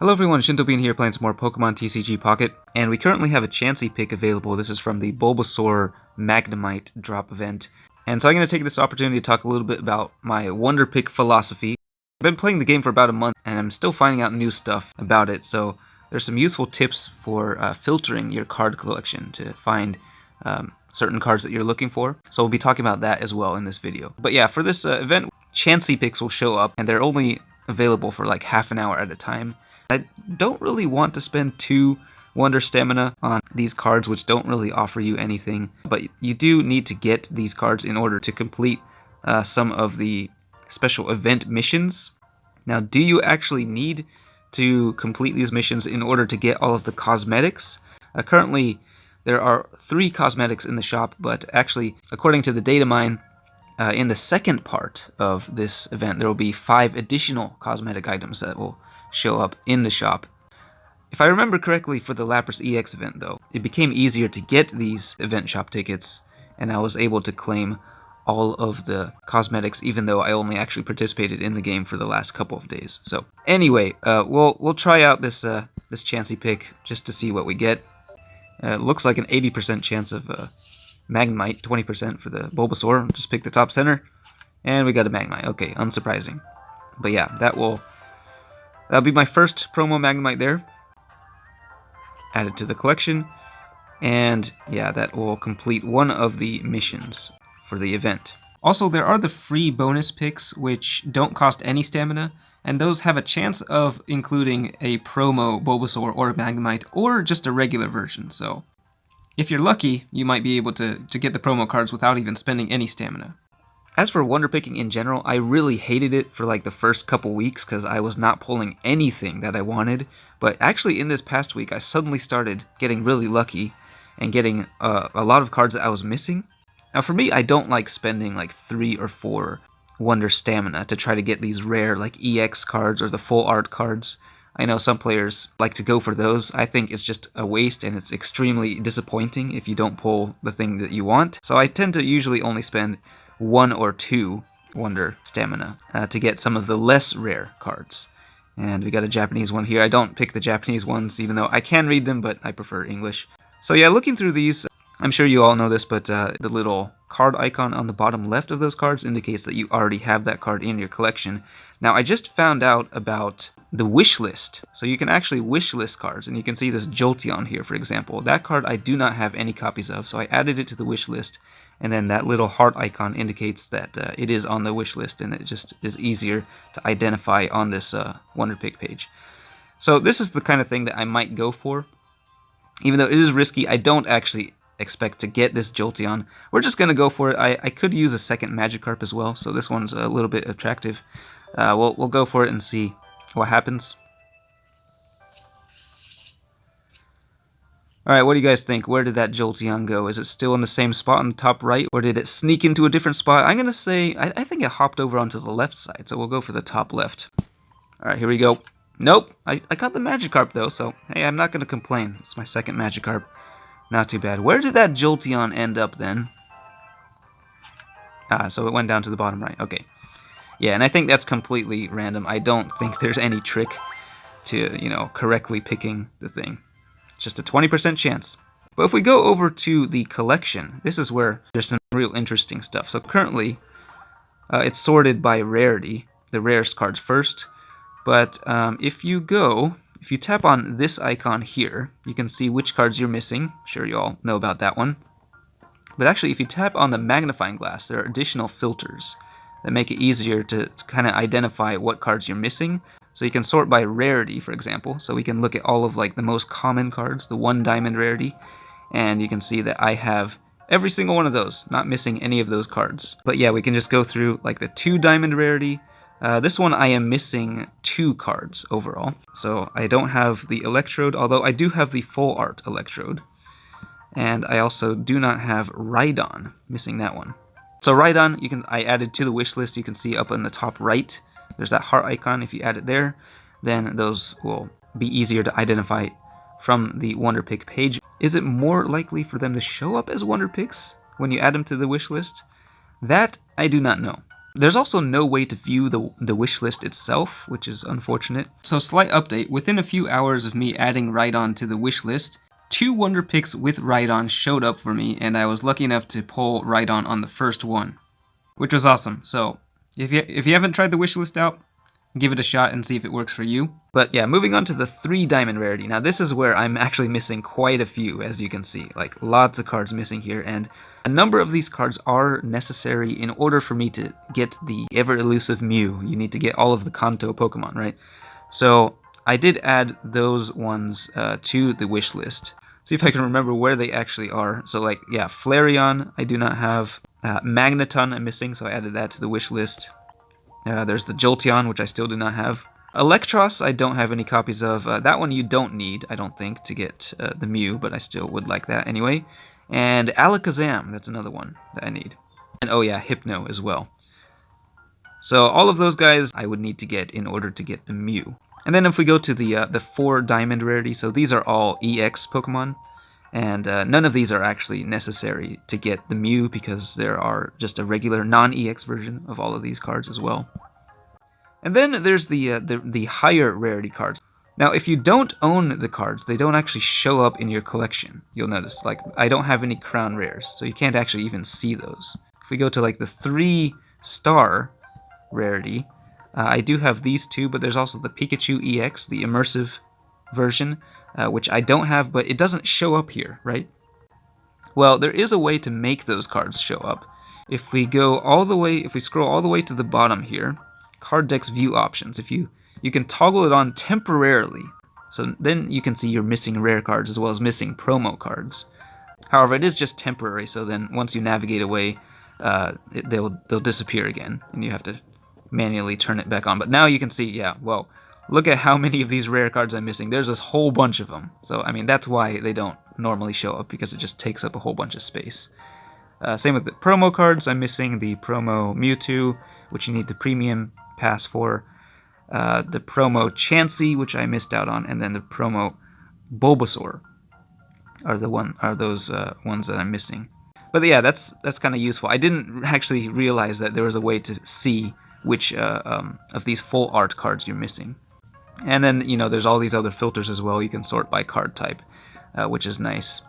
Hello everyone, Shintobean here playing some more Pokemon TCG Pocket, and we currently have a Chansey pick available. This is from the Bulbasaur Magnemite drop event. And so I'm going to take this opportunity to talk a little bit about my Wonderpick philosophy. I've been playing the game for about a month, and I'm still finding out new stuff about it, so there's some useful tips for filtering your card collection to find certain cards that you're looking for. So we'll be talking about that as well in this video. But yeah, for this event, Chansey picks will show up, and they're only available for like half an hour at a time. I don't really want to spend 2 Wonder Stamina on these cards, which don't really offer you anything, but you do need to get these cards in order to complete some of the special event missions. Now, do you actually need to complete these missions in order to get all of the cosmetics? Currently, there are 3 cosmetics in the shop, but actually, according to the data mine, in the second part of this event, there will be 5 additional cosmetic items that will show up in the shop. If I remember correctly, for the Lapras EX event though, it became easier to get these event shop tickets, and I was able to claim all of the cosmetics even though I only actually participated in the game for the last couple of days. So anyway, we'll try out this Chansey pick just to see what we get. It looks like an 80% chance of Magnemite, 20% for the Bulbasaur. Just pick the top center, and we got a Magnemite. Okay, unsurprising. But yeah, that'll be my first promo Magnemite there. Add it to the collection, and yeah, that will complete one of the missions for the event. Also, there are the free bonus picks, which don't cost any stamina, and those have a chance of including a promo Bulbasaur or Magnemite, or just a regular version, so if you're lucky, you might be able to get the promo cards without even spending any stamina. As for Wonderpicking in general, I really hated it for like the first couple weeks because I was not pulling anything that I wanted, but actually in this past week I suddenly started getting really lucky and getting a lot of cards that I was missing. Now for me, I don't like spending like 3 or 4 Wonder Stamina to try to get these rare like EX cards or the full art cards. I know some players like to go for those. I think it's just a waste, and it's extremely disappointing if you don't pull the thing that you want. So I tend to usually only spend 1 or 2 Wonder Stamina to get some of the less rare cards. And we got a Japanese one here. I don't pick the Japanese ones, even though I can read them, but I prefer English. So yeah, looking through these, I'm sure you all know this, but the little card icon on the bottom left of those cards indicates that you already have that card in your collection. Now, I just found out about the wishlist. So you can actually wishlist cards, and you can see this Jolteon here, for example. That card I do not have any copies of, so I added it to the wishlist, and then that little heart icon indicates that it is on the wishlist, and it just is easier to identify on this Wonderpick page. So this is the kind of thing that I might go for. Even though it is risky, I don't actually expect to get this Jolteon. We're just going to go for it. I could use a second Magikarp as well, so this one's a little bit attractive. We'll go for it and see what happens. Alright, what do you guys think? Where did that Jolteon go? Is it still in the same spot on the top right, or did it sneak into a different spot? I'm going to say, I think it hopped over onto the left side, so we'll go for the top left. Alright, here we go. Nope, I got the Magikarp though, so hey, I'm not going to complain. It's my second Magikarp. Not too bad. Where did that Jolteon end up then? So it went down to the bottom right. Okay. Yeah, and I think that's completely random. I don't think there's any trick to, correctly picking the thing. It's just a 20% chance. But if we go over to the collection, this is where there's some real interesting stuff. So currently, it's sorted by rarity, the rarest cards first. But if you tap on this icon here, you can see which cards you're missing. I'm sure you all know about that one. But actually, if you tap on the magnifying glass, there are additional filters that make it easier to kind of identify what cards you're missing. So you can sort by rarity, for example. So we can look at all of like the most common cards, the 1 diamond rarity, and you can see that I have every single one of those, not missing any of those cards. But yeah, we can just go through like the 2 diamond rarity. This one I am missing 2 cards overall. So I don't have the Electrode, although I do have the full art Electrode. And I also do not have Rhydon, missing that one. So Rhydon, I added to the wish list. You can see up on the top right, there's that heart icon. If you add it there, then those will be easier to identify from the Wonderpick page. Is it more likely for them to show up as Wonderpicks when you add them to the wish list? That I do not know. There's also no way to view the wish list itself, which is unfortunate. So slight update, within a few hours of me adding Rhydon to the wish list, 2 Wonder Picks with Rhydon showed up for me, and I was lucky enough to pull Rhydon on the first one, which was awesome. So if you haven't tried the wish list out, give it a shot and see if it works for you. But yeah, moving on to the 3 diamond rarity. Now this is where I'm actually missing quite a few, as you can see. Like, lots of cards missing here, and a number of these cards are necessary in order for me to get the ever-elusive Mew. You need to get all of the Kanto Pokemon, right? So I did add those ones to the wish list. See if I can remember where they actually are. So like, yeah, Flareon I do not have. Magneton I'm missing, so I added that to the wish list. There's the Jolteon, which I still do not have. Electros, I don't have any copies of. That one you don't need, I don't think, to get the Mew, but I still would like that anyway. And Alakazam, that's another one that I need. And oh yeah, Hypno as well. So all of those guys I would need to get in order to get the Mew. And then if we go to the 4 diamond rarity, so these are all EX Pokemon. And none of these are actually necessary to get the Mew, because there are just a regular non-EX version of all of these cards as well. And then there's the higher rarity cards. Now, if you don't own the cards, they don't actually show up in your collection. You'll notice, like, I don't have any crown rares, so you can't actually even see those. If we go to like the 3-star rarity, I do have these 2, but there's also the Pikachu EX, the immersive version, which I don't have, but it doesn't show up here, right? Well, there is a way to make those cards show up. If we scroll all the way to the bottom here, card deck's view options, you can toggle it on temporarily, so then you can see your missing rare cards as well as missing promo cards. However, it is just temporary, so then once you navigate away, they'll disappear again, and you have to manually turn it back on. But now you can see, yeah, well, look at how many of these rare cards I'm missing. There's this whole bunch of them. So, I mean, that's why they don't normally show up, because it just takes up a whole bunch of space. Same with the promo cards. I'm missing the promo Mewtwo, which you need the premium pass for. The promo Chansey, which I missed out on, and then the promo Bulbasaur are those ones that I'm missing. But yeah, that's kind of useful. I didn't actually realize that there was a way to see which of these full art cards you're missing. And then, there's all these other filters as well. You can sort by card type, which is nice.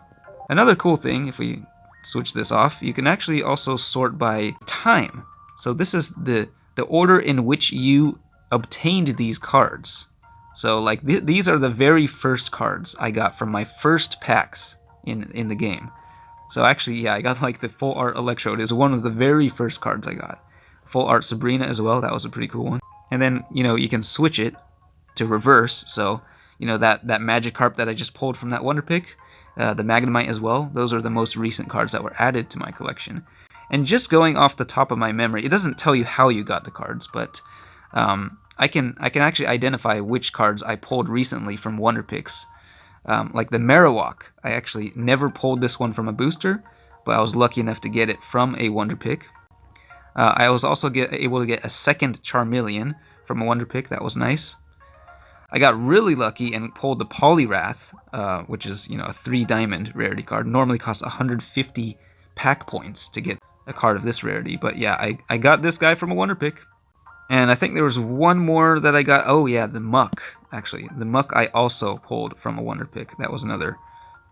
Another cool thing, if we switch this off, you can actually also sort by time. So this is the order in which you obtained these cards. So like these are the very first cards I got from my first packs in the game. So actually, yeah, I got like the full art Electrode is one of the very first cards I got. Full art Sabrina as well, that was a pretty cool one. And then, you can switch it to reverse, so, that Magikarp that I just pulled from that Wonderpick, the Magnemite as well, those are the most recent cards that were added to my collection. And just going off the top of my memory, it doesn't tell you how you got the cards, but I can actually identify which cards I pulled recently from Wonderpicks. Like the Marowak, I actually never pulled this one from a booster, but I was lucky enough to get it from a Wonderpick. I was also able to get a second Charmeleon from a Wonderpick. That was nice. I got really lucky and pulled the Poliwrath, which is, a 3 diamond rarity card. Normally costs 150 pack points to get a card of this rarity. But yeah, I got this guy from a Wonderpick. And I think there was one more that I got. Oh yeah, the Muck, actually. The Muck I also pulled from a Wonderpick. That was another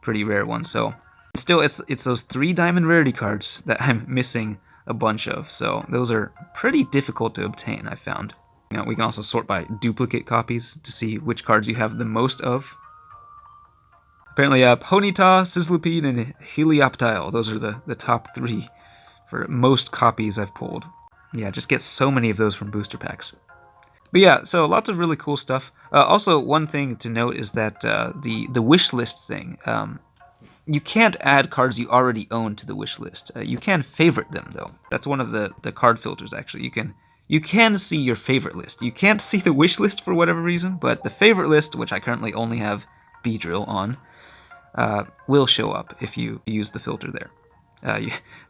pretty rare one. So still, it's those 3 diamond rarity cards that I'm missing a bunch of, so those are pretty difficult to obtain, I found. We can also sort by duplicate copies to see which cards you have the most of. Apparently, Ponyta, Sizzlipede, and Helioptile, those are the top 3 for most copies I've pulled. Yeah, just get so many of those from booster packs. But yeah, so lots of really cool stuff. Also, one thing to note is that the wish list thing, you can't add cards you already own to the wish list. You can favorite them, though. That's one of the card filters, actually. You can see your favorite list. You can't see the wish list for whatever reason, but the favorite list, which I currently only have Beedrill on, will show up if you use the filter there.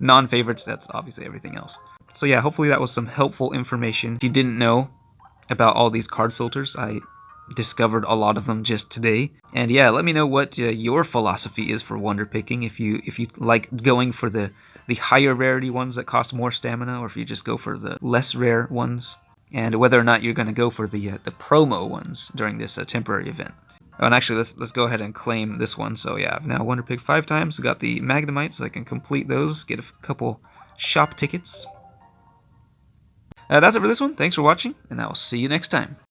Non-favorites, that's obviously everything else. So yeah, hopefully that was some helpful information. If you didn't know about all these card filters, I discovered a lot of them just today. And yeah, let me know what your philosophy is for wonder picking. If you like going for the higher rarity ones that cost more stamina, or if you just go for the less rare ones, and whether or not you're going to go for the promo ones during this temporary event. Oh, and actually, let's go ahead and claim this one. So yeah, I've now wonder picked 5 times. Got the Magnemite, so I can complete those, get a couple shop tickets. That's it for this one. Thanks for watching, and I will see you next time.